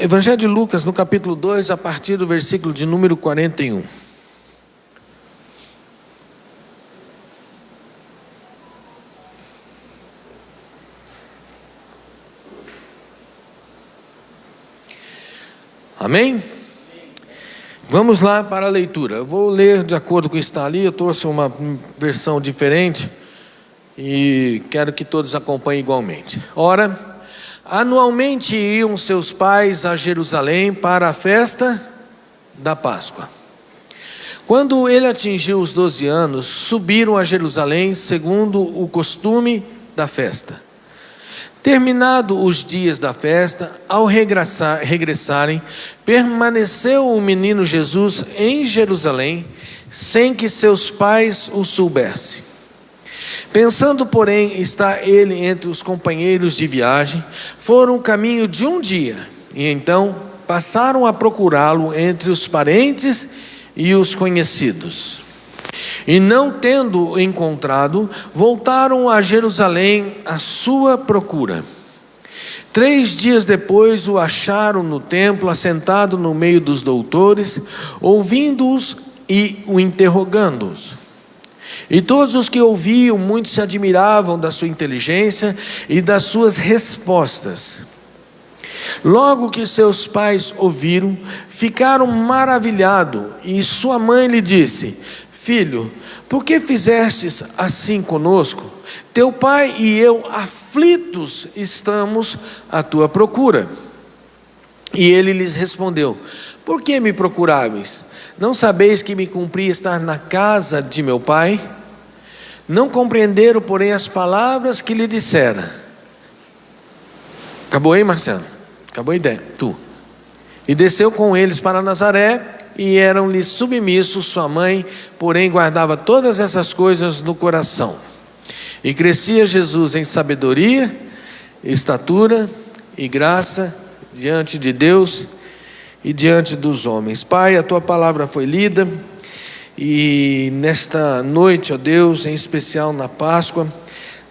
Evangelho de Lucas, no capítulo 2, a partir do versículo de número 41. Amém? Vamos lá para a leitura. Eu vou ler de acordo com o que está ali. Eu trouxe uma versão diferente e quero que todos acompanhem igualmente. Ora, anualmente iam seus pais a Jerusalém para a festa da Páscoa. Quando ele atingiu os 12 anos, subiram a Jerusalém segundo o costume da festa. Terminado os dias da festa, ao regressarem, permaneceu o menino Jesus em Jerusalém, sem que seus pais o soubessem. Pensando, porém, estar ele entre os companheiros de viagem, foram o caminho de um dia, e então passaram a procurá-lo entre os parentes e os conhecidos. E não tendo encontrado, voltaram a Jerusalém à sua procura. 3 dias depois o acharam no templo, assentado no meio dos doutores, ouvindo-os e o interrogando-os. E todos os que ouviam, muito se admiravam da sua inteligência e das suas respostas. Logo que seus pais ouviram, ficaram maravilhados, e sua mãe lhe disse: Filho, por que fizestes assim conosco? Teu pai e eu, aflitos, estamos à tua procura. E ele lhes respondeu: Por que me procuráveis? Não sabeis que me cumpria estar na casa de meu pai? Não compreenderam, porém, as palavras que lhe dissera. Acabou aí, Marcelo? Acabou a ideia, tu. E desceu com eles para Nazaré, e eram-lhe submissos. Sua mãe, porém, guardava todas essas coisas no coração. E crescia Jesus em sabedoria, estatura e graça diante de Deus e diante dos homens. Pai, a tua palavra foi lida, e nesta noite, ó Deus, em especial na Páscoa,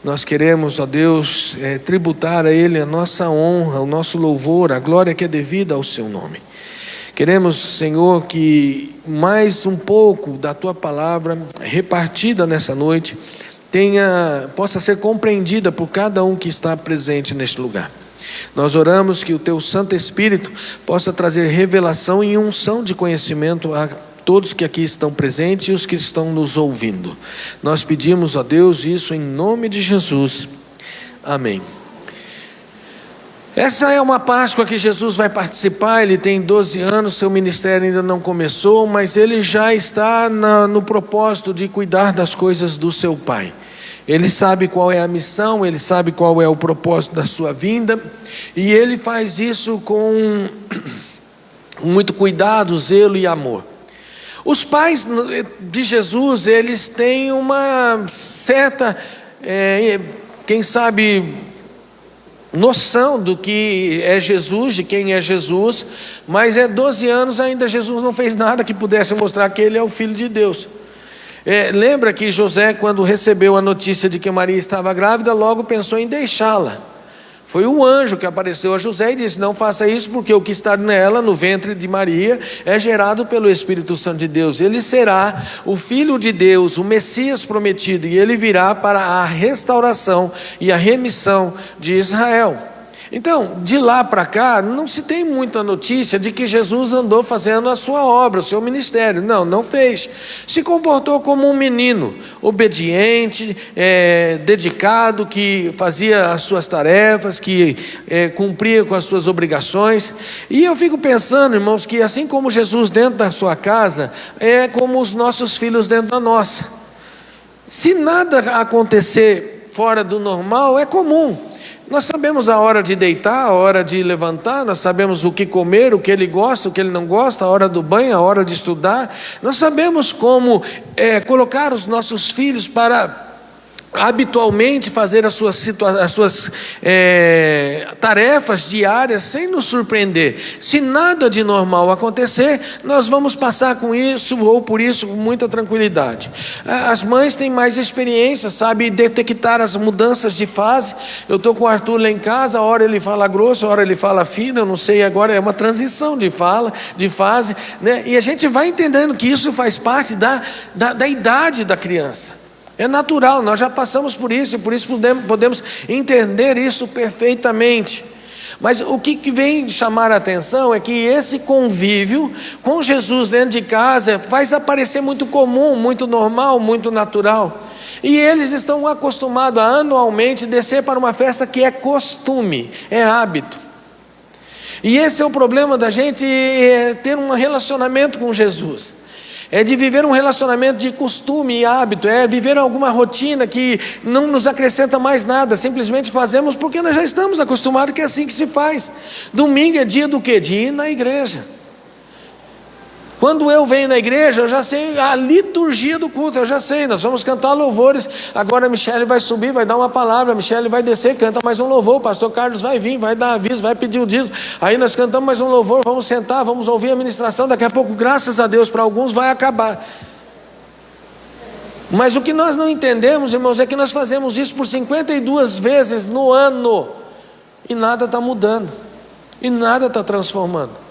nós queremos, ó Deus, tributar a Ele a nossa honra, o nosso louvor, a glória que é devida ao seu nome. Queremos, Senhor, que mais um pouco da tua palavra repartida nessa noite possa ser compreendida por cada um que está presente neste lugar. Nós oramos que o teu Santo Espírito possa trazer revelação e unção de conhecimento a todos que aqui estão presentes e os que estão nos ouvindo. Nós pedimos a Deus isso em nome de Jesus. Amém. Essa é uma Páscoa que Jesus vai participar. Ele tem 12 anos, seu ministério ainda não começou, mas ele já está no propósito de cuidar das coisas do seu Pai. Ele sabe qual é a missão, ele sabe qual é o propósito da sua vinda, e ele faz isso com muito cuidado, zelo e amor. Os pais de Jesus, eles têm uma certa, quem sabe, noção do que é Jesus, de quem é Jesus, mas 12 anos ainda Jesus não fez nada que pudesse mostrar que ele é o Filho de Deus. Lembra que José, quando recebeu a notícia de que Maria estava grávida, logo pensou em deixá-la. Foi o anjo que apareceu a José e disse: não faça isso, porque o que está nela, no ventre de Maria, é gerado pelo Espírito Santo de Deus. Ele será o Filho de Deus, o Messias prometido, e ele virá para a restauração e a remissão de Israel. Então, de lá para cá, não se tem muita notícia de que Jesus andou fazendo a sua obra, o seu ministério. Não fez. Se comportou como um menino, obediente, dedicado, que fazia as suas tarefas, que cumpria com as suas obrigações. E eu fico pensando, irmãos, que assim como Jesus dentro da sua casa, é como os nossos filhos dentro da nossa. Se nada acontecer fora do normal, é comum. Nós sabemos a hora de deitar, a hora de levantar, nós sabemos o que comer, o que ele gosta, o que ele não gosta, a hora do banho, a hora de estudar. Nós sabemos como colocar os nossos filhos para habitualmente fazer as suas tarefas diárias sem nos surpreender. Se nada de normal acontecer, nós vamos passar com isso ou por isso com muita tranquilidade. As mães têm mais experiência, sabem detectar as mudanças de fase. Eu estou com o Arthur lá em casa, a hora ele fala grosso, a hora ele fala fino, eu não sei, agora é uma transição de fase, né? E a gente vai entendendo que isso faz parte da idade da criança. É natural, nós já passamos por isso, e por isso podemos entender isso perfeitamente. Mas o que vem chamar a atenção é que esse convívio com Jesus dentro de casa faz aparecer muito comum, muito normal, muito natural. E eles estão acostumados a anualmente descer para uma festa que é costume, é hábito. E esse é o problema da gente ter um relacionamento com Jesus. É de viver um relacionamento de costume e hábito, é viver alguma rotina que não nos acrescenta mais nada, simplesmente fazemos porque nós já estamos acostumados que é assim que se faz. Domingo é dia do quê? De ir na igreja. Quando eu venho na igreja, eu já sei a liturgia do culto, eu já sei, nós vamos cantar louvores, agora a Michele vai subir, vai dar uma palavra, a Michele vai descer, canta mais um louvor, o pastor Carlos vai vir, vai dar aviso, vai pedir o dízimo, aí nós cantamos mais um louvor, vamos sentar, vamos ouvir a ministração, daqui a pouco, graças a Deus, para alguns vai acabar. Mas o que nós não entendemos, irmãos, é que nós fazemos isso por 52 vezes no ano, e nada está mudando, e nada está transformando.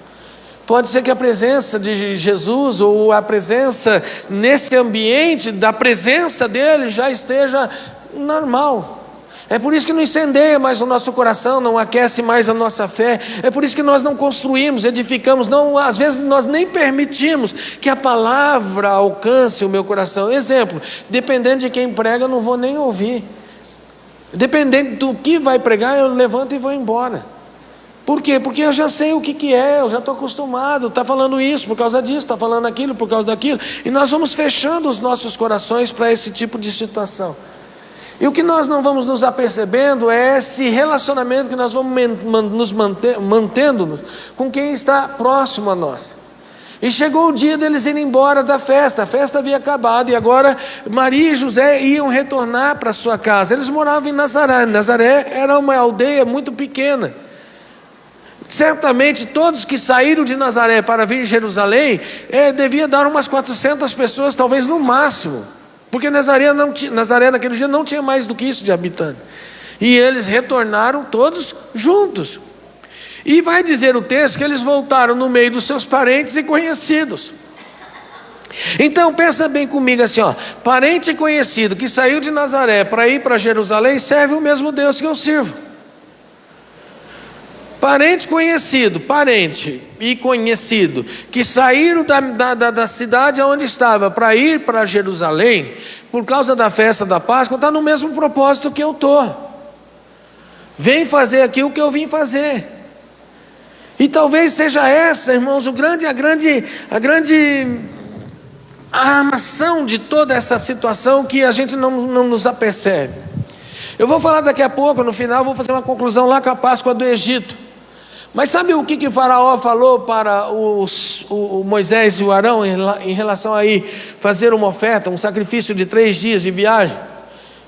Pode ser que a presença de Jesus, ou a presença nesse ambiente, da presença dele, já esteja normal. É por isso que não incendeia mais o nosso coração, não aquece mais a nossa fé. É por isso que nós não construímos, edificamos, às vezes nós nem permitimos que a palavra alcance o meu coração. Exemplo, dependendo de quem prega, eu não vou nem ouvir. Dependendo do que vai pregar, eu levanto e vou embora. Por quê? Porque eu já sei o que é, eu já estou acostumado, está falando isso por causa disso, está falando aquilo por causa daquilo, e nós vamos fechando os nossos corações para esse tipo de situação. E o que nós não vamos nos apercebendo é esse relacionamento que nós vamos nos mantendo com quem está próximo a nós. E chegou o dia deles irem embora da festa, a festa havia acabado, e agora Maria e José iam retornar para sua casa. Eles moravam em Nazaré, Nazaré era uma aldeia muito pequena. Certamente todos que saíram de Nazaré para vir em Jerusalém, devia dar umas 400 pessoas, talvez no máximo, porque Nazaré naquele dia não tinha mais do que isso de habitantes, e eles retornaram todos juntos, e vai dizer o texto que eles voltaram no meio dos seus parentes e conhecidos. Então pensa bem comigo assim, parente e conhecido que saiu de Nazaré para ir para Jerusalém, serve o mesmo Deus que eu sirvo. Parente e conhecido, que saíram da cidade onde estava para ir para Jerusalém, por causa da festa da Páscoa, está no mesmo propósito que eu estou. Vem fazer aqui o que eu vim fazer. E talvez seja essa, irmãos, a grande armação de toda essa situação que a gente não nos apercebe. Eu vou falar daqui a pouco, no final, vou fazer uma conclusão lá com a Páscoa do Egito. Mas sabe o que Faraó falou para o Moisés e o Arão em relação a ir fazer uma oferta, um sacrifício de 3 dias de viagem?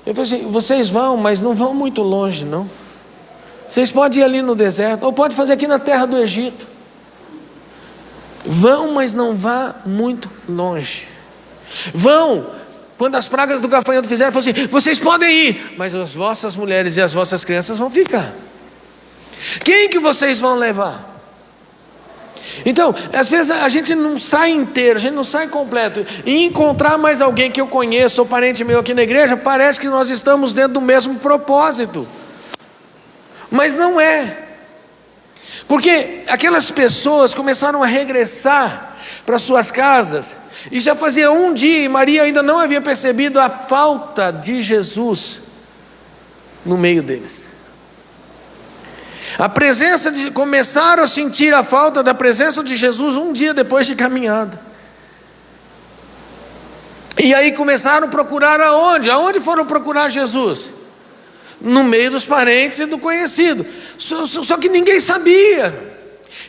Ele falou assim: vocês vão, mas não vão muito longe não. Vocês podem ir ali no deserto, ou pode fazer aqui na terra do Egito. Vão, mas não vá muito longe. Vão, quando as pragas do gafanhoto fizeram, falou assim: vocês podem ir, mas as vossas mulheres e as vossas crianças vão ficar. Quem que vocês vão levar? Então, às vezes a gente não sai inteiro, a gente não sai completo. E encontrar mais alguém que eu conheço, ou parente meu aqui na igreja, parece que nós estamos dentro do mesmo propósito. Mas não é. Porque aquelas pessoas começaram a regressar para suas casas, e já fazia um dia, e Maria ainda não havia percebido a falta de Jesus no meio deles. Começaram a sentir a falta da presença de Jesus um dia depois de caminhada. E aí começaram a procurar aonde? Aonde foram procurar Jesus? No meio dos parentes e do conhecido. Só que ninguém sabia.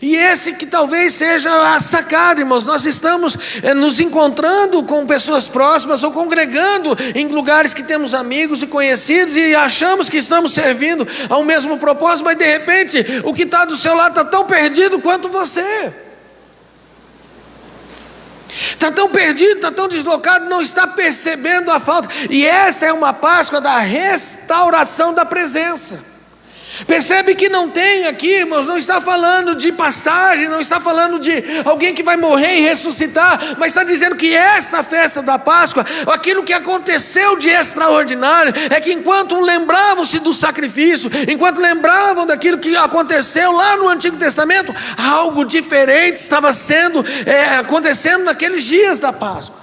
E esse que talvez seja a sacada, irmãos. Nós estamos nos encontrando com pessoas próximas ou congregando em lugares que temos amigos e conhecidos e achamos que estamos servindo ao mesmo propósito, mas de repente o que está do seu lado está tão perdido quanto você. Está tão perdido, está tão deslocado, não está percebendo a falta. E essa é uma Páscoa da restauração da presença. Percebe que não tem aqui, irmãos, não está falando de passagem, não está falando de alguém que vai morrer e ressuscitar, mas está dizendo que essa festa da Páscoa, aquilo que aconteceu de extraordinário, é que enquanto lembravam-se do sacrifício, enquanto lembravam daquilo que aconteceu lá no Antigo Testamento, algo diferente estava acontecendo naqueles dias da Páscoa,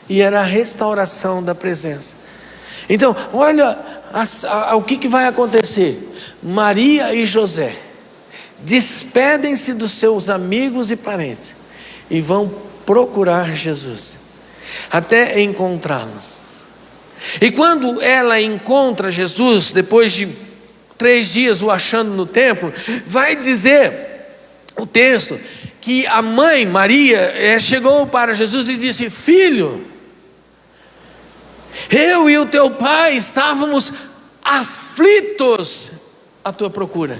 e era a restauração da presença. Então, olha o que vai acontecer. Maria e José despedem-se dos seus amigos e parentes e vão procurar Jesus até encontrá-lo. E quando ela encontra Jesus, depois de 3 dias o achando no templo, vai dizer o texto que a mãe Maria chegou para Jesus e disse: filho, eu e o teu pai estávamos aflitos à tua procura.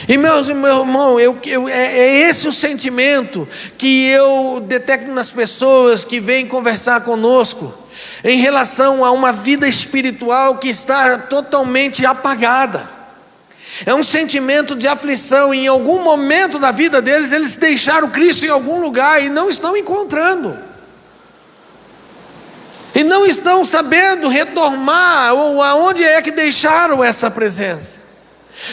E meu irmão, é esse o sentimento que eu detecto nas pessoas que vêm conversar conosco, em relação a uma vida espiritual que está totalmente apagada. É um sentimento de aflição. Em algum momento da vida deles, eles deixaram Cristo em algum lugar e não estão encontrando. E não estão sabendo retomar, ou aonde é que deixaram essa presença.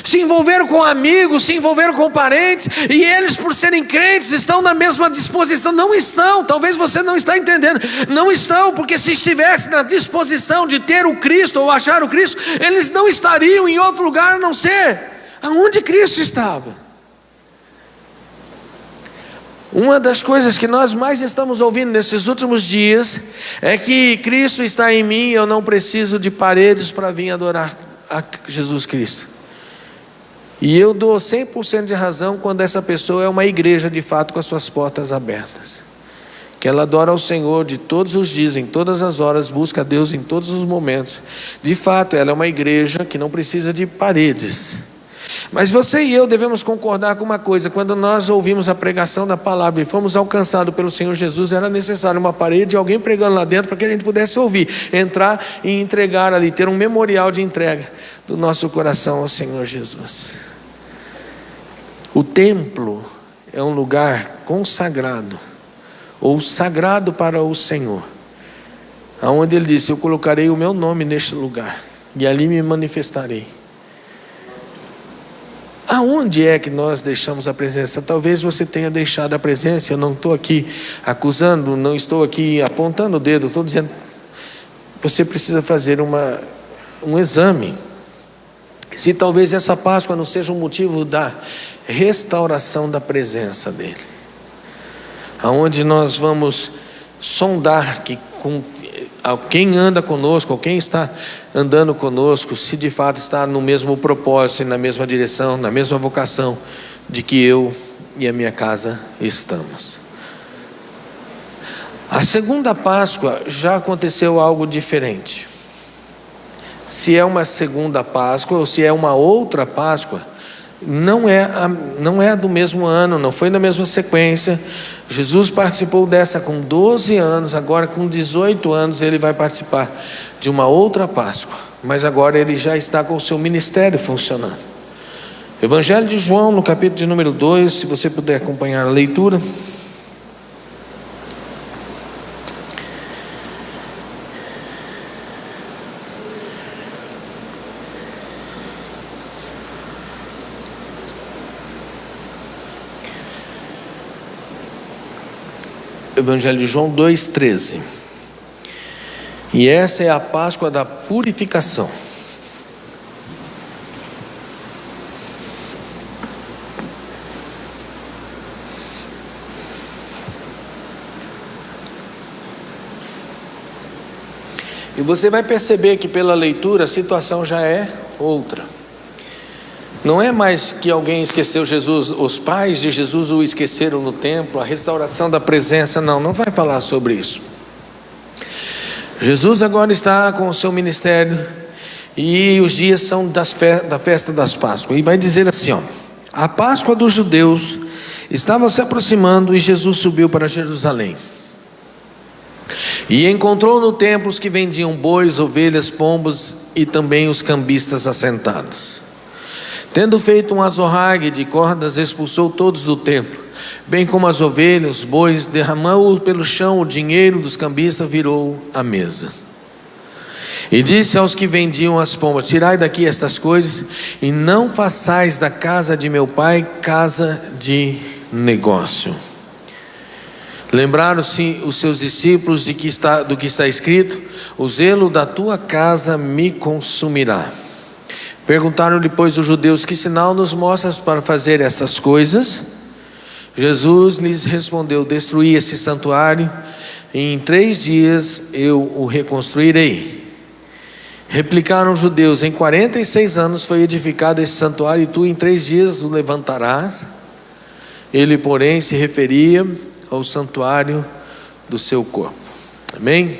Se envolveram com amigos, se envolveram com parentes, e eles, por serem crentes, estão na mesma disposição. Não estão, talvez você não está entendendo. Não estão, porque se estivessem na disposição de ter o Cristo, ou achar o Cristo, eles não estariam em outro lugar a não ser aonde Cristo estava. Uma das coisas que nós mais estamos ouvindo nesses últimos dias é que Cristo está em mim e eu não preciso de paredes para vir adorar a Jesus Cristo. E eu dou 100% de razão quando essa pessoa é uma igreja de fato com as suas portas abertas, que ela adora ao Senhor de todos os dias, em todas as horas, busca a Deus em todos os momentos. De fato, ela é uma igreja que não precisa de paredes. Mas você e eu devemos concordar com uma coisa: quando nós ouvimos a pregação da palavra e fomos alcançados pelo Senhor Jesus, era necessário uma parede e alguém pregando lá dentro para que a gente pudesse ouvir, entrar e entregar ali, ter um memorial de entrega do nosso coração ao Senhor Jesus. O templo é um lugar consagrado, ou sagrado para o Senhor, aonde Ele disse: eu colocarei o meu nome neste lugar e ali me manifestarei. Aonde é que nós deixamos a presença? Talvez você tenha deixado a presença. Eu não estou aqui acusando, não estou aqui apontando o dedo, estou dizendo, você precisa fazer um exame. Se talvez essa Páscoa não seja um motivo da restauração da presença dEle, aonde nós vamos sondar quem anda conosco, ou quem está andando conosco, se de fato está no mesmo propósito, na mesma direção, na mesma vocação de que eu e a minha casa estamos. A segunda Páscoa já aconteceu algo diferente. Se é uma segunda Páscoa ou se é uma outra Páscoa, não é do mesmo ano, não foi na mesma sequência. Jesus participou dessa com 12 anos, agora com 18 anos ele vai participar de uma outra Páscoa, mas agora ele já está com o seu ministério funcionando. Evangelho de João, no capítulo de número 2, se você puder acompanhar a leitura. Evangelho de João 2,13. E essa é a Páscoa da purificação. E você vai perceber que pela leitura a situação já é outra. Não é mais que alguém esqueceu Jesus, os pais de Jesus o esqueceram no templo, a restauração da presença, não vai falar sobre isso. Jesus agora está com o seu ministério e os dias são da festa das Páscoas. E vai dizer assim, a Páscoa dos judeus estava se aproximando e Jesus subiu para Jerusalém. E encontrou no templo os que vendiam bois, ovelhas, pombos e também os cambistas assentados. Tendo feito um azorrague de cordas, expulsou todos do templo, bem como as ovelhas, os bois, derramou pelo chão o dinheiro dos cambistas, virou a mesa. E disse aos que vendiam as pombas: tirai daqui estas coisas e não façais da casa de meu pai casa de negócio. Lembraram-se os seus discípulos do que está escrito: o zelo da tua casa me consumirá. Perguntaram-lhe, pois, os judeus: que sinal nos mostras para fazer essas coisas? Jesus lhes respondeu: destruí esse santuário e em 3 dias eu o reconstruirei. Replicaram os judeus: em 46 anos foi edificado esse santuário e tu em 3 dias o levantarás? Ele, porém, se referia ao santuário do seu corpo. Amém?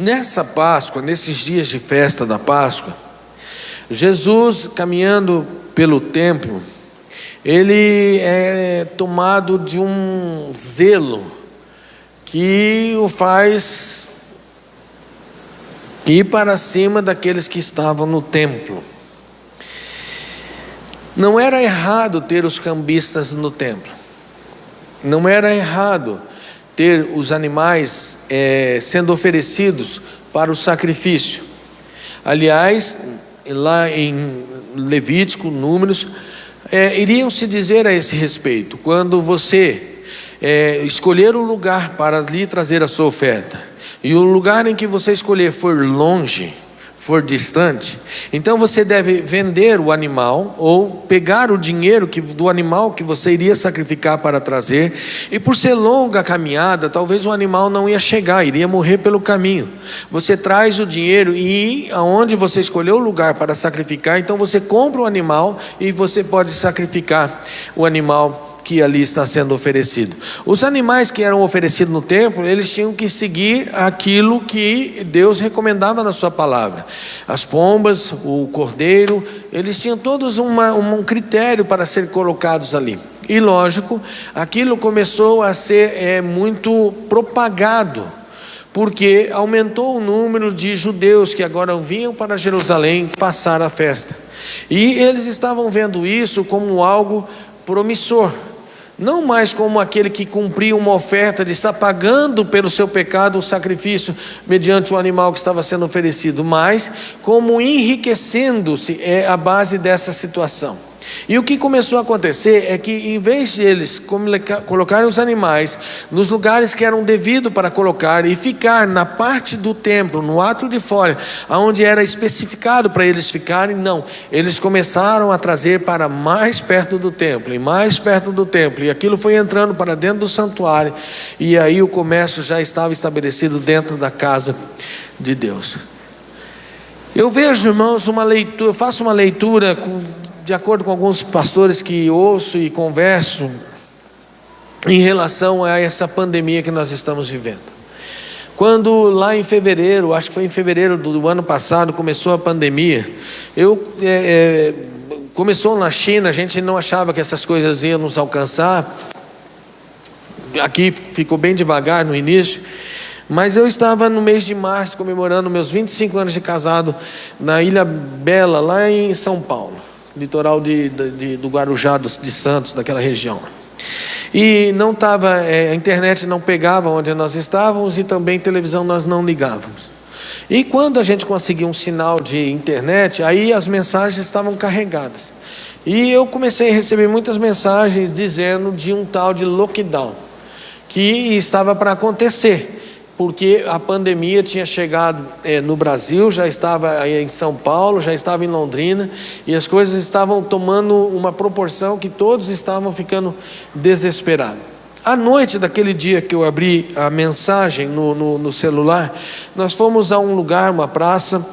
Nessa Páscoa, nesses dias de festa da Páscoa, Jesus, caminhando pelo templo, ele é tomado de um zelo que o faz ir para cima daqueles que estavam no templo. Não era errado ter os cambistas no templo, não era errado ter os animais sendo oferecidos para o sacrifício. Aliás, lá em Levítico, Números, iriam se dizer a esse respeito: quando você escolher um lugar para lhe trazer a sua oferta, e o lugar em que você escolher for longe, for distante, então você deve vender o animal ou pegar o dinheiro do animal que você iria sacrificar para trazer. E por ser longa a caminhada, talvez o animal não ia chegar, iria morrer pelo caminho. Você traz o dinheiro e aonde você escolheu o lugar para sacrificar, então você compra o animal e você pode sacrificar o animal que ali está sendo oferecido. Os animais que eram oferecidos no templo, eles tinham que seguir aquilo que Deus recomendava na sua palavra. As pombas, o cordeiro, eles tinham todos um critério para ser colocados ali. E lógico, aquilo começou a ser muito propagado, porque aumentou o número de judeus que agora vinham para Jerusalém passar a festa. E eles estavam vendo isso como algo promissor. Não mais como aquele que cumpria uma oferta de estar pagando pelo seu pecado o sacrifício mediante o animal que estava sendo oferecido, mas como enriquecendo-se a base dessa situação. E o que começou a acontecer é que, em vez de eles colocarem os animais nos lugares que eram devidos para colocar e ficar na parte do templo, no átrio de fora, onde era especificado para eles ficarem, não, eles começaram a trazer para mais perto do templo, e mais perto do templo, e aquilo foi entrando para dentro do santuário, e aí o comércio já estava estabelecido dentro da casa de Deus. Eu vejo, irmãos, eu faço uma leitura de acordo com alguns pastores que ouço e converso em relação a essa pandemia que nós estamos vivendo. Quando lá em fevereiro, acho que foi em fevereiro do ano passado, começou a pandemia, começou na China, a gente não achava que essas coisas iam nos alcançar. Aqui ficou bem devagar no início, mas eu estava no mês de março comemorando meus 25 anos de casado na Ilha Bela, lá em São Paulo, litoral do Guarujá, de Santos, daquela região. E não estava, a internet não pegava onde nós estávamos, e também televisão nós não ligávamos. E quando a gente conseguia um sinal de internet, aí as mensagens estavam carregadas. E eu comecei a receber muitas mensagens dizendo de um tal de lockdown, que estava para acontecer, porque a pandemia tinha chegado no Brasil, já estava em São Paulo, já estava em Londrina, e as coisas estavam tomando uma proporção que todos estavam ficando desesperados. À noite daquele dia que eu abri a mensagem no celular, nós fomos a um lugar, uma praça,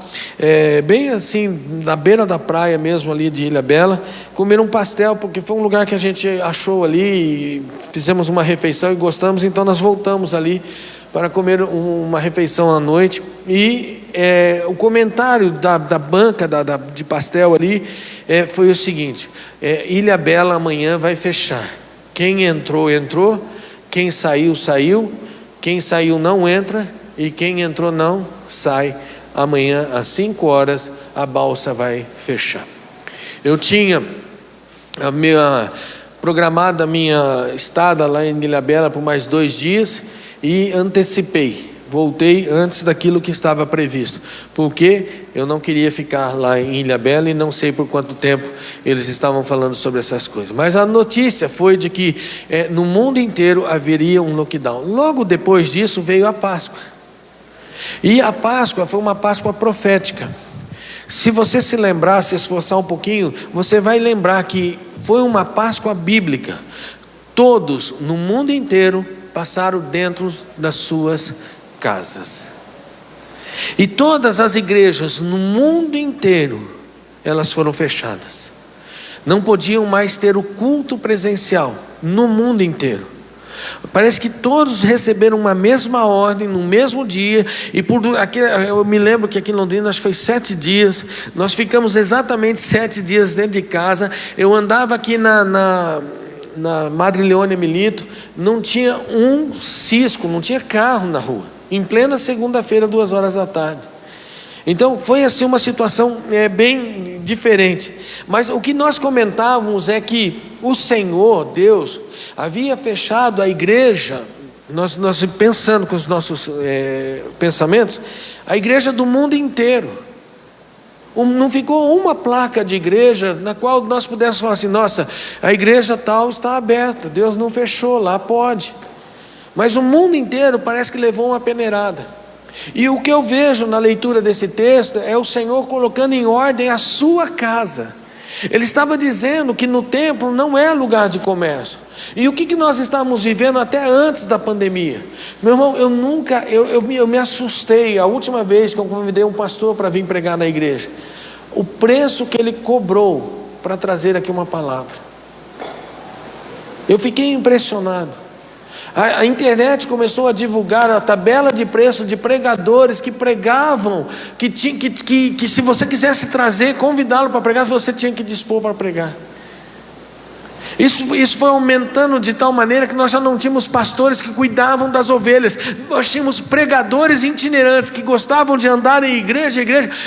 bem assim, na beira da praia mesmo ali de Ilhabela, comer um pastel, porque foi um lugar que a gente achou ali, fizemos uma refeição e gostamos, então nós voltamos ali para comer uma refeição à noite. E o comentário da banca de pastel ali foi o seguinte: Ilhabela amanhã vai fechar. Quem entrou, entrou. Quem saiu, saiu. Quem saiu não entra. E quem entrou não sai. Amanhã às 5 horas a balsa vai fechar. Eu tinha programado a minha estada lá em Ilhabela por mais 2 dias e antecipei. Voltei antes daquilo que estava previsto, porque eu não queria ficar lá em Ilhabela e não sei por quanto tempo eles estavam falando sobre essas coisas. Mas a notícia foi de que no mundo inteiro haveria um lockdown. Logo depois disso veio a Páscoa. E a Páscoa foi uma Páscoa profética. Se você se lembrar, se esforçar um pouquinho, você vai lembrar que foi uma Páscoa bíblica. Todos no mundo inteiro passaram dentro das suas casas. E todas as igrejas no mundo inteiro, elas foram fechadas. Não podiam mais ter o culto presencial no mundo inteiro. Parece que todos receberam uma mesma ordem no mesmo dia. E eu me lembro que aqui em Londrina acho que foi 7 dias. Nós ficamos exatamente 7 dias dentro de casa. Eu andava aqui na Madre Leônia Milito, não tinha um cisco, não tinha carro na rua, em plena segunda-feira, 2 horas da tarde. Então foi assim uma situação bem diferente. Mas o que nós comentávamos é que o Senhor, Deus, havia fechado a igreja, nós pensando com os nossos pensamentos, a igreja do mundo inteiro. Não ficou uma placa de igreja na qual nós pudéssemos falar assim: nossa, a igreja tal está aberta, Deus não fechou, lá pode. Mas o mundo inteiro parece que levou uma peneirada. E o que eu vejo na leitura desse texto é o Senhor colocando em ordem a sua casa. Ele estava dizendo que no templo não é lugar de comércio. E o que nós estávamos vivendo até antes da pandemia? Meu irmão, eu me assustei a última vez que eu convidei um pastor para vir pregar na igreja. O preço que ele cobrou para trazer aqui uma palavra. Eu fiquei impressionado. A internet começou a divulgar a tabela de preço de pregadores que pregavam, que se você quisesse trazer, convidá-lo para pregar, você tinha que dispor para pregar. Isso foi aumentando de tal maneira que nós já não tínhamos pastores que cuidavam das ovelhas. Nós tínhamos pregadores itinerantes que gostavam de andar em igreja,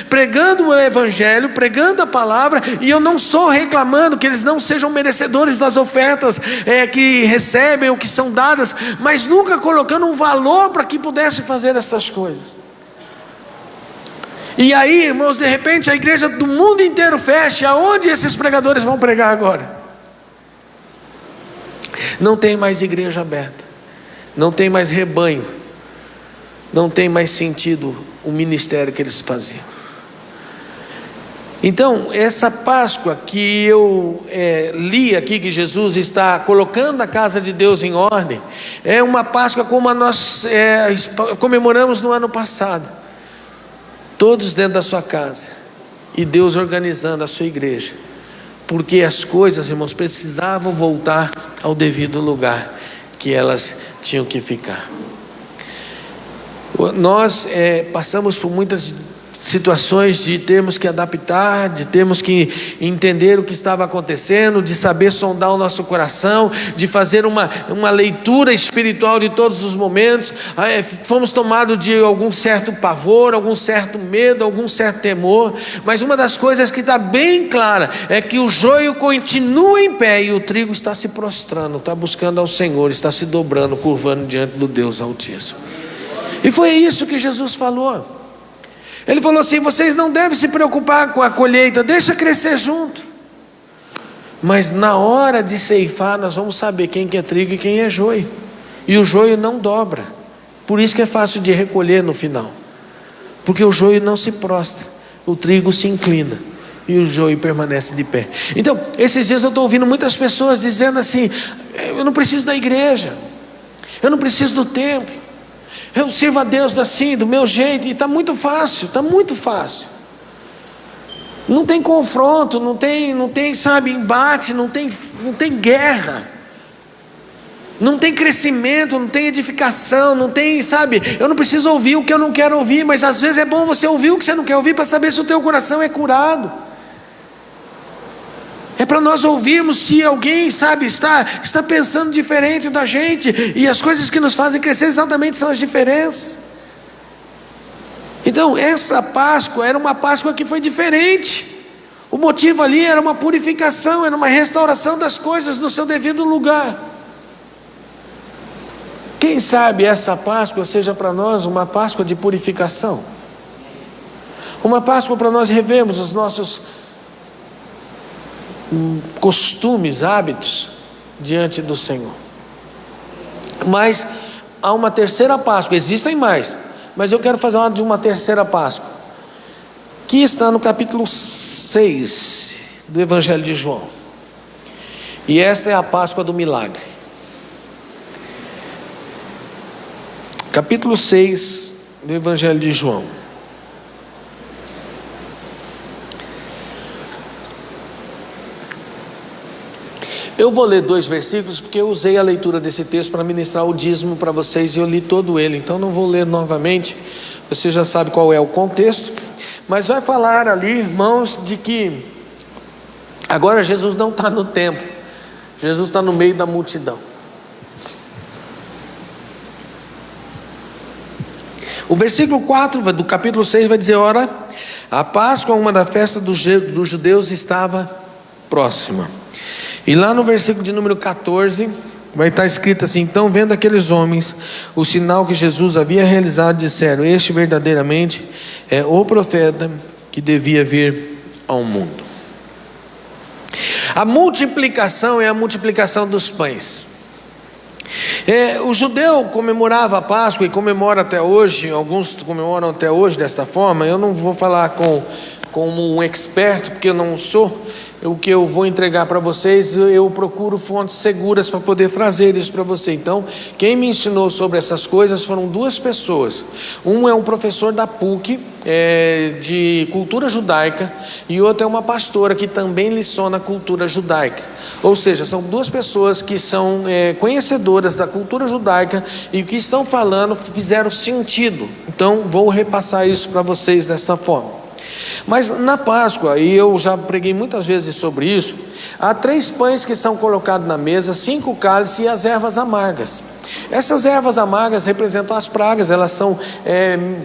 pregando o evangelho, pregando a palavra. E eu não estou reclamando que eles não sejam merecedores das ofertas que recebem ou que são dadas, mas nunca colocando um valor para que pudesse fazer essas coisas. E aí, irmãos, de repente a igreja do mundo inteiro fecha. Aonde esses pregadores vão pregar agora? Não tem mais igreja aberta, não tem mais rebanho, não tem mais sentido o ministério que eles faziam. Então, essa Páscoa que eu li aqui, que Jesus está colocando a casa de Deus em ordem, é uma Páscoa como a nós comemoramos no ano passado, todos dentro da sua casa, e Deus organizando a sua igreja. Porque as coisas, irmãos, precisavam voltar ao devido lugar que elas tinham que ficar. Nós passamos por muitas situações de termos que adaptar, de termos que entender o que estava acontecendo, de saber sondar o nosso coração, de fazer uma leitura espiritual de todos os momentos. Fomos tomados de algum certo pavor, algum certo medo, algum certo temor, mas uma das coisas que está bem clara é que o joio continua em pé e o trigo está se prostrando, está buscando ao Senhor, está se dobrando, curvando diante do Deus Altíssimo. E foi isso que Jesus falou. Ele falou assim: vocês não devem se preocupar com a colheita, deixa crescer junto. Mas na hora de ceifar, nós vamos saber quem que é trigo e quem é joio. E o joio não dobra. Por isso que é fácil de recolher no final. Porque o joio não se prostra, o trigo se inclina e o joio permanece de pé. Então, esses dias eu estou ouvindo muitas pessoas dizendo assim: eu não preciso da igreja, Eu não preciso do templo. Eu sirvo a Deus assim, do meu jeito, e está muito fácil, está muito fácil. Não tem confronto, não tem, sabe, embate, não tem guerra. Não tem crescimento, não tem edificação, não tem, sabe, eu não preciso ouvir o que eu não quero ouvir, mas às vezes é bom você ouvir o que você não quer ouvir para saber se o teu coração é curado. É para nós ouvirmos se alguém, sabe, está pensando diferente da gente, e as coisas que nos fazem crescer exatamente são as diferenças. Então essa Páscoa era uma Páscoa que foi diferente. O motivo ali era uma purificação, era uma restauração das coisas no seu devido lugar. Quem sabe essa Páscoa seja para nós uma Páscoa de purificação, uma Páscoa para nós revermos os nossos costumes, hábitos diante do Senhor. Mas há uma terceira Páscoa, existem mais, mas eu quero falar de uma terceira Páscoa, que está no capítulo 6 do Evangelho de João, e esta é a Páscoa do milagre. Capítulo 6 do Evangelho de João. Eu vou ler 2 versículos, porque eu usei a leitura desse texto para ministrar o dízimo para vocês, e eu li todo ele, então não vou ler novamente, você já sabe qual é o contexto, mas vai falar ali, irmãos, de que agora Jesus não está no templo, Jesus está no meio da multidão. O versículo 4 do capítulo 6 vai dizer: ora, a Páscoa, uma da festa dos judeus, estava próxima. E lá no versículo de número 14, vai estar escrito assim: então, vendo aqueles homens o sinal que Jesus havia realizado, disseram: este verdadeiramente é o profeta que devia vir ao mundo. A multiplicação é a multiplicação dos pães. O judeu comemorava a Páscoa e comemora até hoje, alguns comemoram até hoje desta forma. Eu não vou falar como um expert, porque eu não sou. O que eu vou entregar para vocês, eu procuro fontes seguras para poder trazer isso para você. Então, quem me ensinou sobre essas coisas foram 2 pessoas. Um é um professor da PUC, de cultura judaica, e outro é uma pastora que também liciona cultura judaica. Ou seja, são 2 pessoas que são conhecedoras da cultura judaica, e o que estão falando fizeram sentido. Então, vou repassar isso para vocês desta forma. Mas na Páscoa, e eu já preguei muitas vezes sobre isso, há 3 pães que são colocados na mesa, 5 cálices e as ervas amargas. Essas ervas amargas representam as pragas, elas são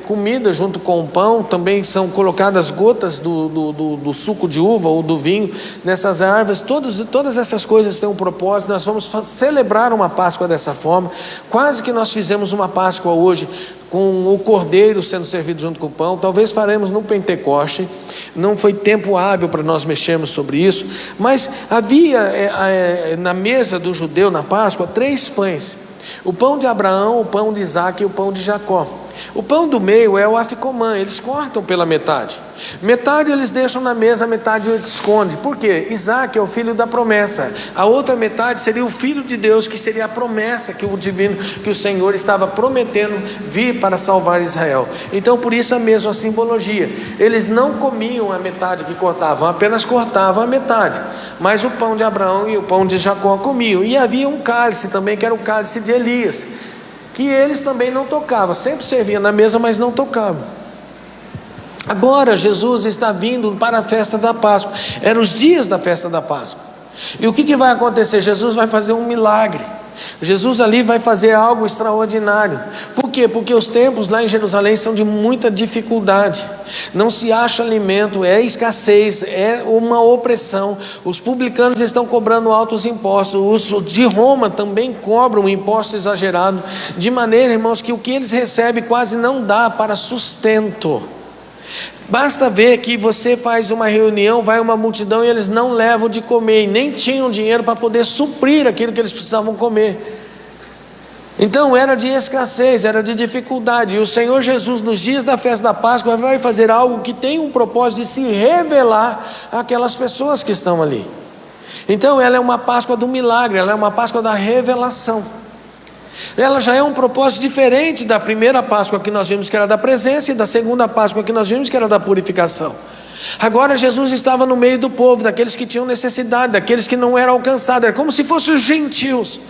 comidas junto com o pão, também são colocadas gotas do suco de uva ou do vinho nessas ervas. Todas essas coisas têm um propósito. Nós vamos celebrar uma Páscoa dessa forma, quase que nós fizemos uma Páscoa hoje, com o cordeiro sendo servido junto com o pão. Talvez faremos no Pentecoste, não foi tempo hábil para nós mexermos sobre isso, mas havia na mesa do judeu na Páscoa 3 pães: o pão de Abraão, o pão de Isaac e o pão de Jacó. O pão do meio é o aficomã, eles cortam pela metade. Metade eles deixam na mesa, metade eles escondem. Por quê? Isaac é o filho da promessa. A outra metade seria o filho de Deus, que seria a promessa que o Senhor estava prometendo vir para salvar Israel. Então, por isso a mesma simbologia. Eles não comiam a metade que cortavam, apenas cortavam a metade. Mas o pão de Abraão e o pão de Jacó comiam. E havia um cálice também, que era o cálice de Elias, que eles também não tocavam. Sempre servia na mesa, mas não tocavam. Agora Jesus está vindo para a festa da Páscoa. Eram os dias da festa da Páscoa. E o que vai acontecer? Jesus vai fazer um milagre. Jesus ali vai fazer algo extraordinário. Por quê? Porque os templos lá em Jerusalém são de muita dificuldade. Não se acha alimento, é escassez, é uma opressão. Os publicanos estão cobrando altos impostos. Os de Roma também cobram um imposto exagerado, de maneira, irmãos, que o que eles recebem quase não dá para sustento. Basta ver que você faz uma reunião, vai uma multidão e eles não levam de comer, e nem tinham dinheiro para poder suprir aquilo que eles precisavam comer. Então era de escassez, era de dificuldade. E o Senhor Jesus, nos dias da festa da Páscoa, vai fazer algo que tem um propósito de se revelar àquelas pessoas que estão ali. Então ela é uma Páscoa do milagre, ela é uma Páscoa da revelação. Ela já é um propósito diferente da primeira Páscoa que nós vimos que era da presença, e da segunda Páscoa que nós vimos que era da purificação. Agora Jesus estava no meio do povo, daqueles que tinham necessidade, daqueles que não eram alcançados, era como se fossem os gentios.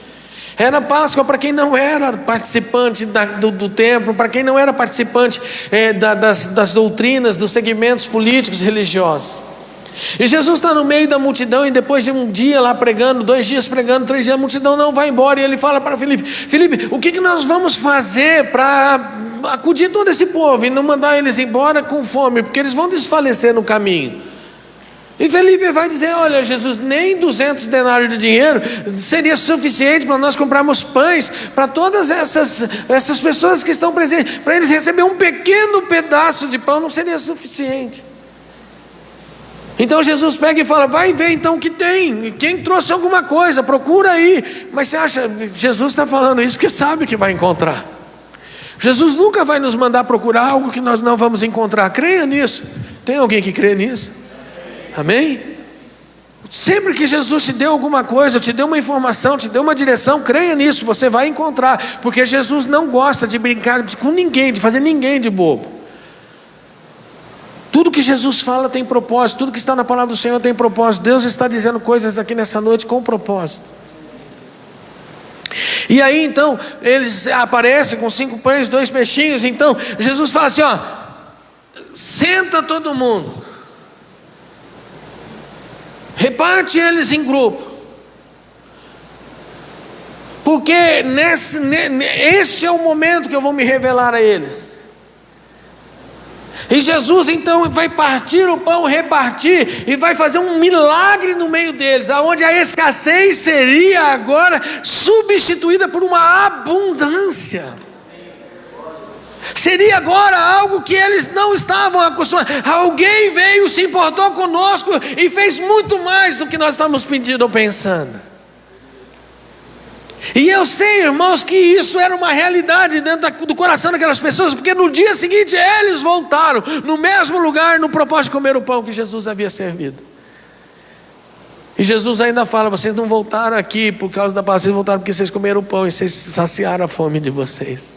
Era Páscoa para quem não era participante do templo, para quem não era participante das doutrinas, dos segmentos políticos e religiosos. E Jesus está no meio da multidão, e depois de um dia lá pregando, 2 dias pregando, 3 dias, a multidão não vai embora, e ele fala para Filipe: Filipe, o que nós vamos fazer para acudir todo esse povo e não mandar eles embora com fome, porque eles vão desfalecer no caminho? E Felipe vai dizer: olha, Jesus, nem 200 denários de dinheiro seria suficiente para nós comprarmos pães para todas essas pessoas que estão presentes. Para eles receber um pequeno pedaço de pão não seria suficiente. Então Jesus pega e fala: vai ver então o que tem, quem trouxe alguma coisa, procura aí. Mas você acha, Jesus está falando isso porque sabe que vai encontrar. Jesus nunca vai nos mandar procurar algo que nós não vamos encontrar. Creia nisso. Tem alguém que crê nisso? Amém? Sempre que Jesus te deu alguma coisa, te deu uma informação, te deu uma direção, creia nisso, você vai encontrar. Porque Jesus não gosta de brincar com ninguém, de fazer ninguém de bobo. Tudo que Jesus fala tem propósito, tudo que está na palavra do Senhor tem propósito. Deus está dizendo coisas aqui nessa noite com propósito. E aí então, eles aparecem com 5 pães, 2 peixinhos. Então, Jesus fala assim: ó, senta todo mundo, reparte eles em grupo, porque este é o momento que eu vou me revelar a eles. E Jesus então vai partir o pão, repartir, e vai fazer um milagre no meio deles, aonde a escassez seria agora substituída por uma abundância. Seria agora algo que eles não estavam acostumados. Alguém veio, se importou conosco e fez muito mais do que nós estávamos pedindo ou pensando. E eu sei, irmãos, que isso era uma realidade dentro do coração daquelas pessoas, porque no dia seguinte eles voltaram no mesmo lugar, no propósito de comer o pão que Jesus havia servido. E Jesus ainda fala: vocês não voltaram aqui por causa da paz, vocês voltaram porque vocês comeram o pão e vocês saciaram a fome de vocês.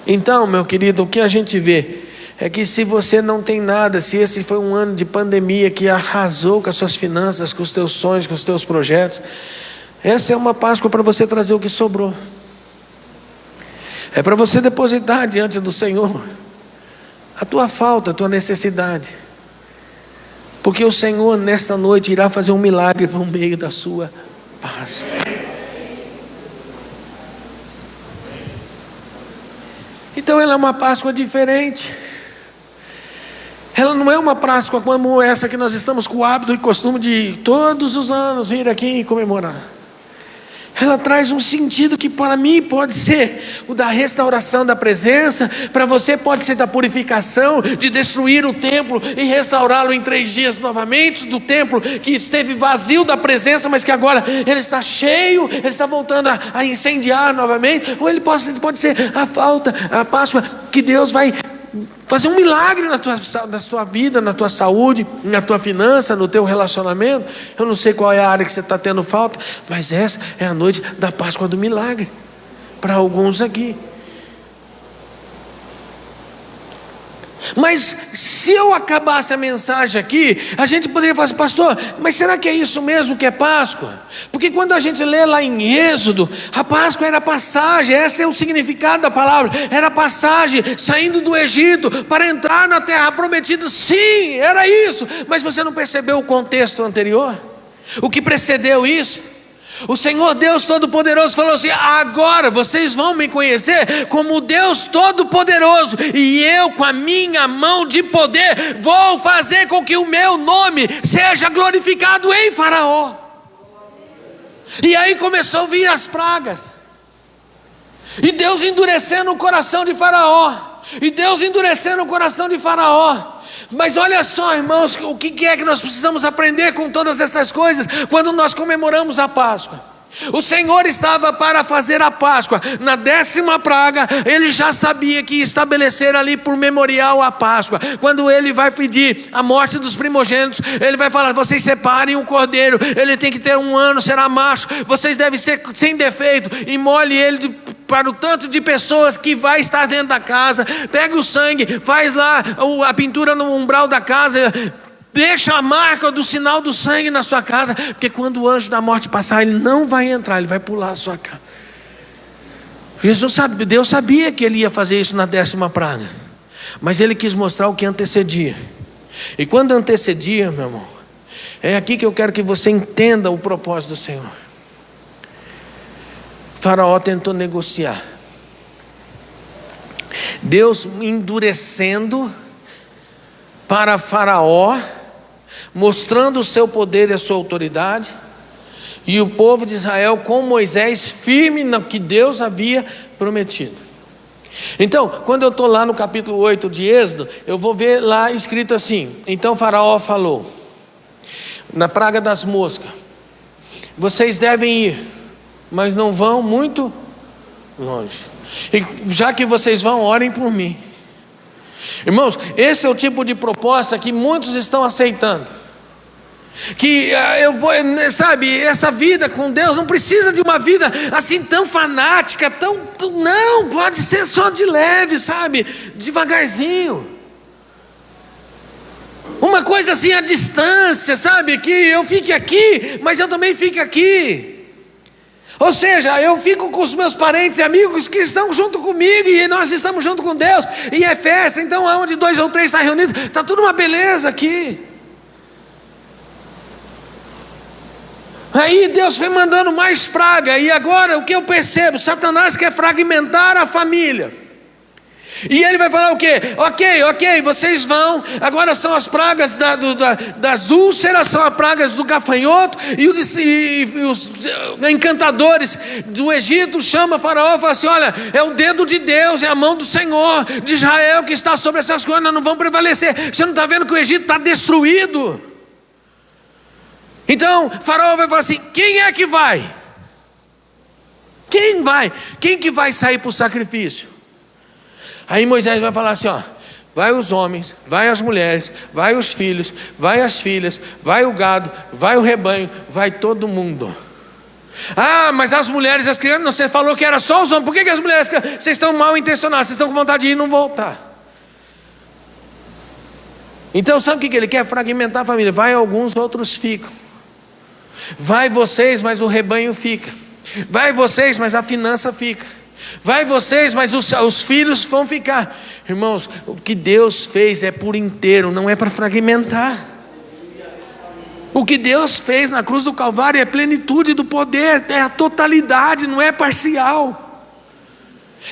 Então, meu querido, o que a gente vê é que se você não tem nada, se esse foi um ano de pandemia que arrasou com as suas finanças, com os teus sonhos, com os teus projetos, essa é uma Páscoa para você trazer o que sobrou. É para você depositar diante do Senhor a tua falta, a tua necessidade. Porque o Senhor nesta noite irá fazer um milagre por meio da sua Páscoa. Então ela é uma Páscoa diferente. Ela não é uma Páscoa como essa que nós estamos com o hábito e costume de todos os anos vir aqui e comemorar. Ela traz um sentido que para mim pode ser o da restauração da presença, para você pode ser da purificação, de destruir o templo e restaurá-lo em 3 dias novamente, do templo que esteve vazio da presença, mas que agora ele está cheio, ele está voltando a incendiar novamente. Ou ele pode ser a Páscoa que Deus vai fazer um milagre na sua vida, na tua saúde, na tua finança, no teu relacionamento. Eu não sei qual é a área que você está tendo falta, mas essa é a noite da Páscoa do milagre para alguns aqui. Mas se eu acabasse a mensagem aqui, a gente poderia falar assim: pastor, mas será que é isso mesmo que é Páscoa? Porque quando a gente lê lá em Êxodo, a Páscoa era passagem, esse é o significado da palavra, era passagem, saindo do Egito para entrar na terra prometida. Sim, era isso, mas você não percebeu o contexto anterior? O que precedeu isso? O Senhor Deus Todo-Poderoso falou assim: agora vocês vão me conhecer como Deus Todo-Poderoso, e eu com a minha mão de poder vou fazer com que o meu nome seja glorificado em Faraó. E aí começou a vir as pragas, e Deus endurecendo o coração de Faraó, e Deus endurecendo o coração de Faraó. Mas olha só, irmãos, o que é que nós precisamos aprender com todas essas coisas quando nós comemoramos a Páscoa? O Senhor estava para fazer a Páscoa. Na 10ª praga, Ele já sabia que ia estabelecer ali por memorial a Páscoa. Quando Ele vai pedir a morte dos primogênitos, Ele vai falar: vocês separem um cordeiro, ele tem que ter 1 ano, será macho, vocês devem ser sem defeito, e molhe ele para o tanto de pessoas que vai estar dentro da casa. Pega o sangue, faz lá a pintura no umbral da casa, deixa a marca do sinal do sangue na sua casa, porque quando o anjo da morte passar, ele não vai entrar, ele vai pular a sua casa. Deus sabia que ele ia fazer isso na 10ª praga, mas ele quis mostrar o que antecedia. E quando antecedia, meu irmão, é aqui que eu quero que você entenda o propósito do Senhor. Faraó tentou negociar, Deus endurecendo para Faraó, mostrando o seu poder e a sua autoridade, e o povo de Israel com Moisés firme no que Deus havia prometido. Então, quando eu estou lá no capítulo 8 de Êxodo, eu vou ver lá escrito assim: então Faraó falou, na praga das moscas: vocês devem ir, mas não vão muito longe, e já que vocês vão, orem por mim. Irmãos, esse é o tipo de proposta que muitos estão aceitando. Que eu vou, sabe, essa vida com Deus não precisa de uma vida assim tão fanática, não, pode ser só de leve, sabe, devagarzinho. Uma coisa assim à distância, sabe, que eu fique aqui, mas eu também fique aqui. Ou seja, eu fico com os meus parentes e amigos que estão junto comigo, e nós estamos junto com Deus, e é festa, então onde 2 ou 3 estão reunidos, está tudo uma beleza aqui. Aí Deus foi mandando mais praga, e agora o que eu percebo? Satanás quer fragmentar a família. E ele vai falar o quê? Ok, vocês vão. Agora são as pragas das úlceras, são as pragas do gafanhoto. E os encantadores do Egito chamam Faraó e falam assim: olha, é o dedo de Deus, é a mão do Senhor de Israel que está sobre essas coisas, nós não vamos prevalecer. Você não está vendo que o Egito está destruído? Então Faraó vai falar assim: quem é que vai? Quem vai? Quem que vai sair para o sacrifício? Aí Moisés vai falar assim: ó, vai os homens, vai as mulheres, vai os filhos, vai as filhas, vai o gado, vai o rebanho, vai todo mundo. Ah, mas as mulheres e as crianças, não, você falou que era só os homens, por que as mulheres, vocês estão mal intencionados, vocês estão com vontade de ir e não voltar? Então sabe o que ele quer? Fragmentar a família. Vai alguns, outros ficam. Vai vocês, mas o rebanho fica. Vai vocês, mas a finança fica. Vai vocês, mas os filhos vão ficar. Irmãos, o que Deus fez é por inteiro, não é para fragmentar. O que Deus fez na cruz do Calvário é a plenitude do poder, é a totalidade, não é parcial.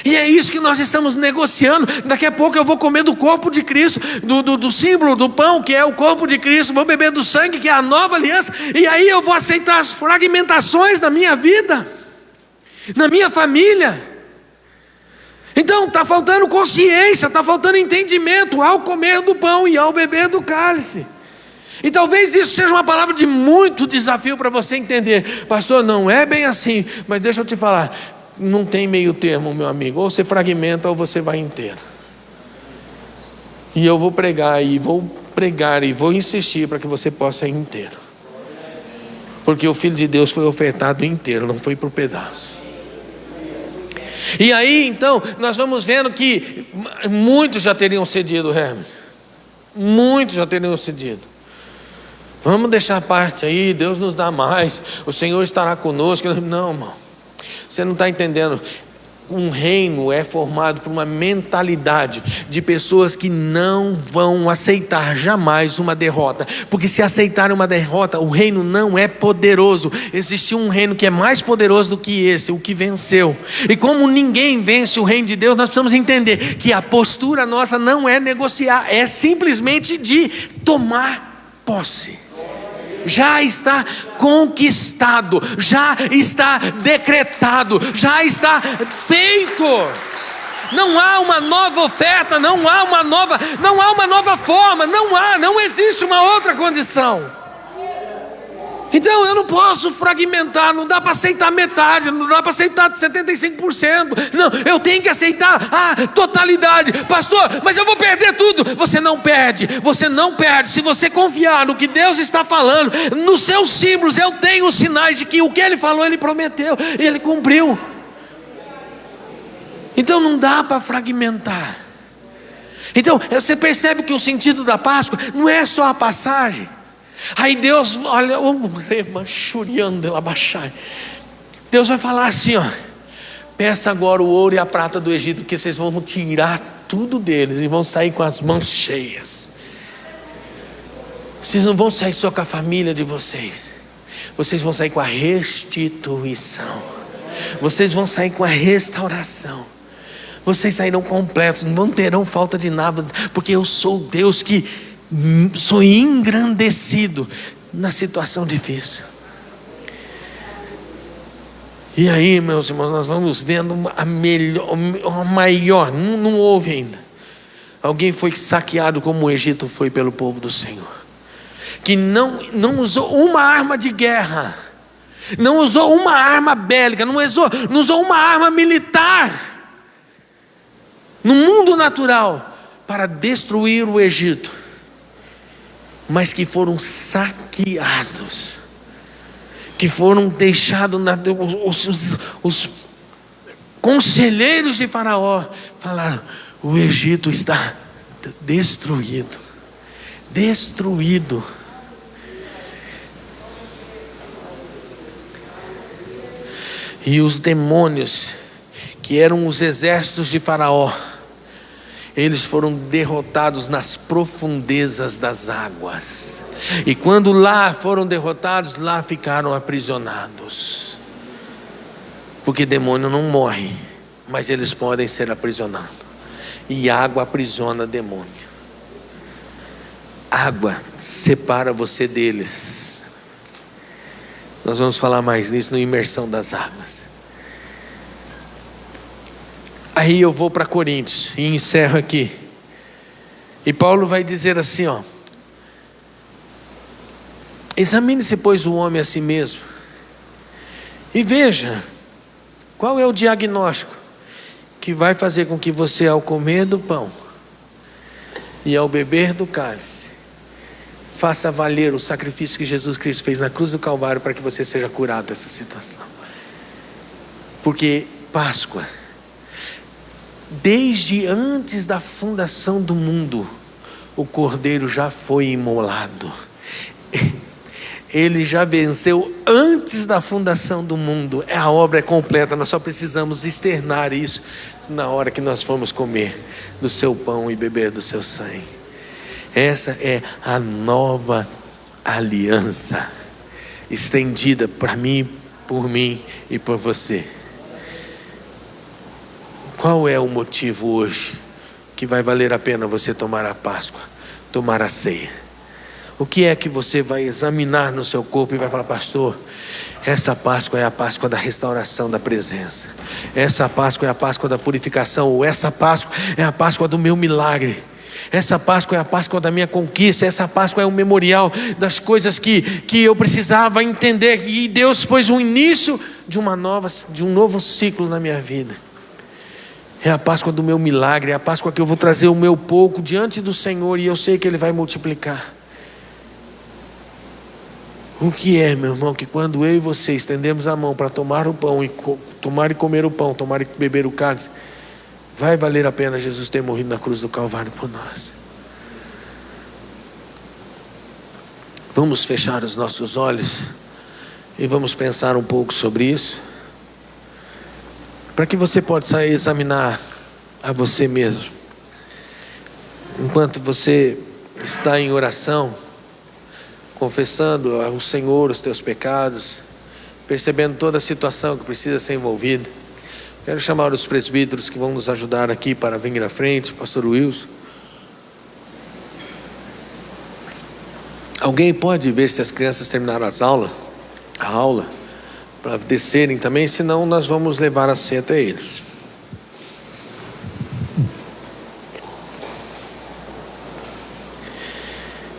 E é isso que nós estamos negociando. Daqui a pouco eu vou comer do corpo de Cristo, do símbolo do pão, que é o corpo de Cristo, vou beber do sangue, que é a nova aliança, e aí eu vou aceitar as fragmentações da minha vida, na minha família. Então está faltando consciência, está faltando entendimento ao comer do pão e ao beber do cálice. E talvez isso seja uma palavra de muito desafio para você entender. Pastor, não é bem assim, mas deixa eu te falar, não tem meio termo, meu amigo. Ou você fragmenta ou você vai inteiro. E eu vou pregar e vou insistir para que você possa ir inteiro. Porque o Filho de Deus foi ofertado inteiro, não foi por pedaços. E aí então nós vamos vendo que muitos já teriam cedido, Hermes. Muitos já teriam cedido. Vamos deixar a parte aí, Deus nos dá mais, o Senhor estará conosco. Não, irmão, você não está entendendo. Um reino é formado por uma mentalidade de pessoas que não vão aceitar jamais uma derrota, porque se aceitarem uma derrota, o reino não é poderoso. Existiu um reino que é mais poderoso do que esse, o que venceu. E como ninguém vence o reino de Deus, nós precisamos entender que a postura nossa não é negociar, é simplesmente de tomar posse. Já está conquistado, já está decretado, já está feito. Não há uma nova oferta, não há uma nova forma, não existe uma outra condição. Então eu não posso fragmentar, não dá para aceitar metade, não dá para aceitar 75%. Não, eu tenho que aceitar a totalidade. Pastor, mas eu vou perder tudo. Você não perde, você não perde. Se você confiar no que Deus está falando, nos seus símbolos, eu tenho os sinais de que o que Ele falou, Ele prometeu, e Ele cumpriu. Então não dá para fragmentar. Então você percebe que o sentido da Páscoa não é só a passagem. Aí Deus, olha, Deus vai falar assim, ó: peça agora o ouro e a prata do Egito, porque vocês vão tirar tudo deles e vão sair com as mãos cheias. Vocês não vão sair só com a família de vocês, vocês vão sair com a restituição, vocês vão sair com a restauração. Vocês sairão completos, não terão falta de nada, porque eu sou Deus que sou engrandecido na situação difícil. E aí, meus irmãos, nós vamos vendo a maior, não houve ainda. Alguém foi saqueado como o Egito foi pelo povo do Senhor, que não usou uma arma de guerra, não usou uma arma bélica, não usou uma arma militar no mundo natural para destruir o Egito, mas que foram saqueados, que foram deixados, os conselheiros de Faraó falaram: o Egito está destruído, destruído. E os demônios, que eram os exércitos de Faraó, eles foram derrotados nas profundezas das águas. E quando lá foram derrotados, lá ficaram aprisionados. Porque demônio não morre, mas eles podem ser aprisionados. E água aprisiona demônio. Água separa você deles. Nós vamos falar mais nisso no Imersão das Águas. Aí eu vou para Coríntios e encerro aqui. E Paulo vai dizer assim, ó: examine-se, pois, o homem a si mesmo, e veja qual é o diagnóstico que vai fazer com que você, ao comer do pão e ao beber do cálice, faça valer o sacrifício que Jesus Cristo fez na cruz do Calvário, para que você seja curado dessa situação. Porque Páscoa, desde antes da fundação do mundo, o Cordeiro já foi imolado. Ele já venceu antes da fundação do mundo. A obra é completa, nós só precisamos externar isso na hora que nós formos comer do seu pão e beber do seu sangue. Essa é a nova aliança, estendida para mim, por mim e por você. Qual é o motivo hoje que vai valer a pena você tomar a Páscoa, tomar a ceia? O que é que você vai examinar no seu corpo e vai falar: pastor, essa Páscoa é a Páscoa da restauração da presença, essa Páscoa é a Páscoa da purificação, ou essa Páscoa é a Páscoa do meu milagre, essa Páscoa é a Páscoa da minha conquista, essa Páscoa é o memorial das coisas que eu precisava entender, e Deus pôs o início de um novo ciclo na minha vida. É a Páscoa do meu milagre, é a Páscoa que eu vou trazer o meu pouco diante do Senhor, e eu sei que Ele vai multiplicar. O que é, meu irmão, que quando eu e você estendemos a mão para tomar o pão, tomar e comer o pão, tomar e beber o cálice, vai valer a pena Jesus ter morrido na cruz do Calvário por nós. Vamos fechar os nossos olhos e vamos pensar um pouco sobre isso, para que você possa examinar a você mesmo, enquanto você está em oração, confessando ao Senhor os teus pecados, percebendo toda a situação que precisa ser envolvida. Quero chamar os presbíteros que vão nos ajudar aqui para vir à frente, pastor Wilson. Alguém pode ver se as crianças terminaram a aula, para descerem também, senão nós vamos levar a ceia até eles.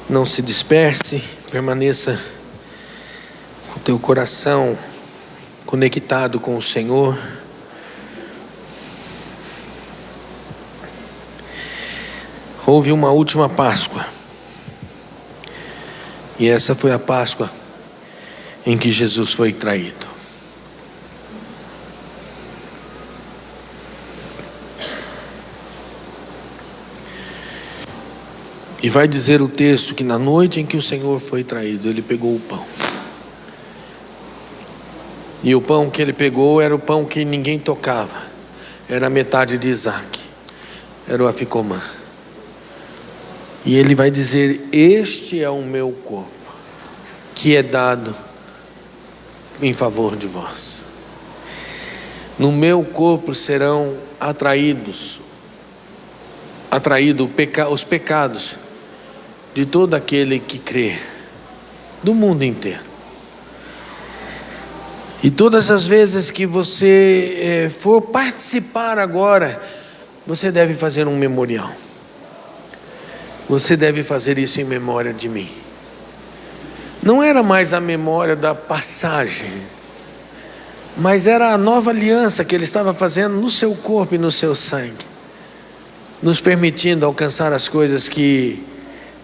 Não se disperse, permaneça teu coração conectado com o Senhor, houve uma última Páscoa, e essa foi a Páscoa em que Jesus foi traído. E vai dizer o texto que na noite em que o Senhor foi traído, ele pegou o pão. E o pão que ele pegou era o pão que ninguém tocava. Era a metade de Isaac. Era o aficomã. E ele vai dizer: este é o meu corpo, que é dado em favor de vós. No meu corpo serão atraídos os pecados de todo aquele que crê, do mundo inteiro. E todas as vezes que você for participar agora, você deve fazer um memorial. Você deve fazer isso em memória de mim. Não era mais a memória da passagem, mas era a nova aliança que ele estava fazendo no seu corpo e no seu sangue, nos permitindo alcançar as coisas que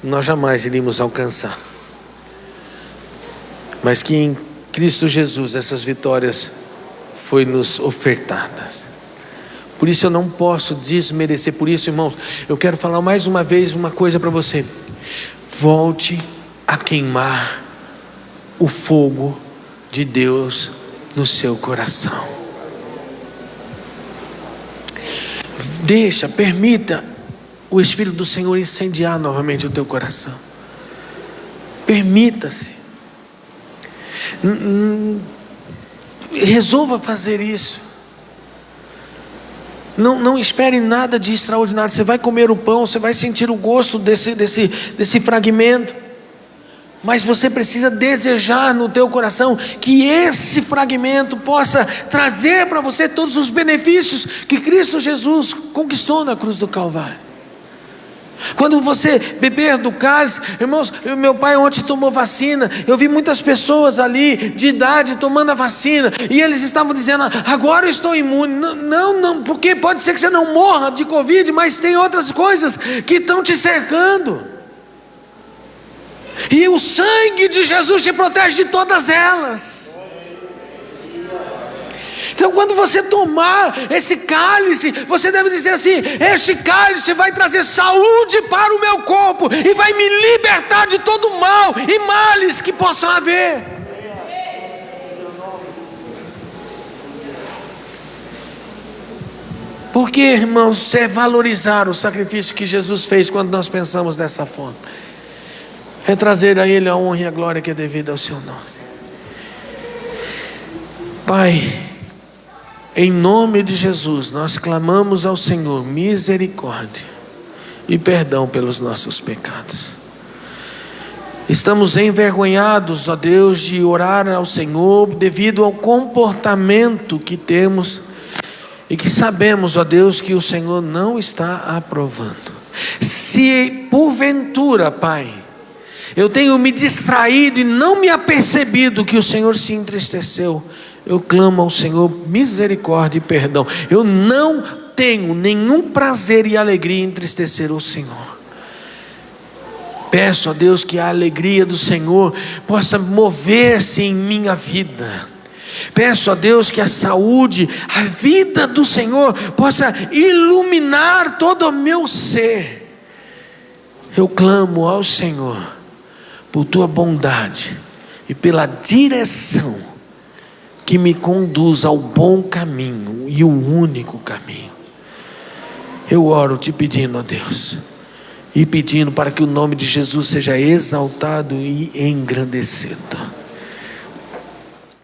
nós jamais iríamos alcançar, mas que em Cristo Jesus essas vitórias foram nos ofertadas. Por isso eu não posso desmerecer. Por isso, irmãos, eu quero falar mais uma vez uma coisa para você: volte a queimar o fogo de Deus no seu coração. Permita o Espírito do Senhor incendiar novamente o teu coração. Permita-se. Resolva fazer isso. Não espere nada de extraordinário. Você vai comer o pão, você vai sentir o gosto desse fragmento, mas você precisa desejar no teu coração que esse fragmento possa trazer para você todos os benefícios que Cristo Jesus conquistou na cruz do Calvário. Quando você beber do cálice, irmãos, meu pai ontem tomou vacina, eu vi muitas pessoas ali de idade tomando a vacina, e eles estavam dizendo: agora eu estou imune. Não, porque pode ser que você não morra de Covid, mas tem outras coisas que estão te cercando, e o sangue de Jesus te protege de todas elas. Então, quando você tomar esse cálice, você deve dizer assim: este cálice vai trazer saúde para o meu corpo e vai me libertar de todo mal e males que possam haver. Porque, irmãos, é valorizar o sacrifício que Jesus fez quando nós pensamos dessa forma. É trazer a Ele a honra e a glória que é devida ao seu nome. Pai, em nome de Jesus, nós clamamos ao Senhor misericórdia e perdão pelos nossos pecados. Estamos envergonhados, ó Deus, de orar ao Senhor devido ao comportamento que temos e que sabemos, ó Deus, que o Senhor não está aprovando. Se porventura, Pai, eu tenho me distraído e não me apercebido que o Senhor se entristeceu, eu clamo ao Senhor misericórdia e perdão. Eu não tenho nenhum prazer e alegria em entristecer o Senhor. Peço a Deus que a alegria do Senhor possa mover-se em minha vida. Peço a Deus que a saúde, a vida do Senhor possa iluminar todo o meu ser. Eu clamo ao Senhor por tua bondade e pela direção que me conduz ao bom caminho e o único caminho. Eu oro te pedindo, ó Deus, e pedindo para que o nome de Jesus seja exaltado e engrandecido.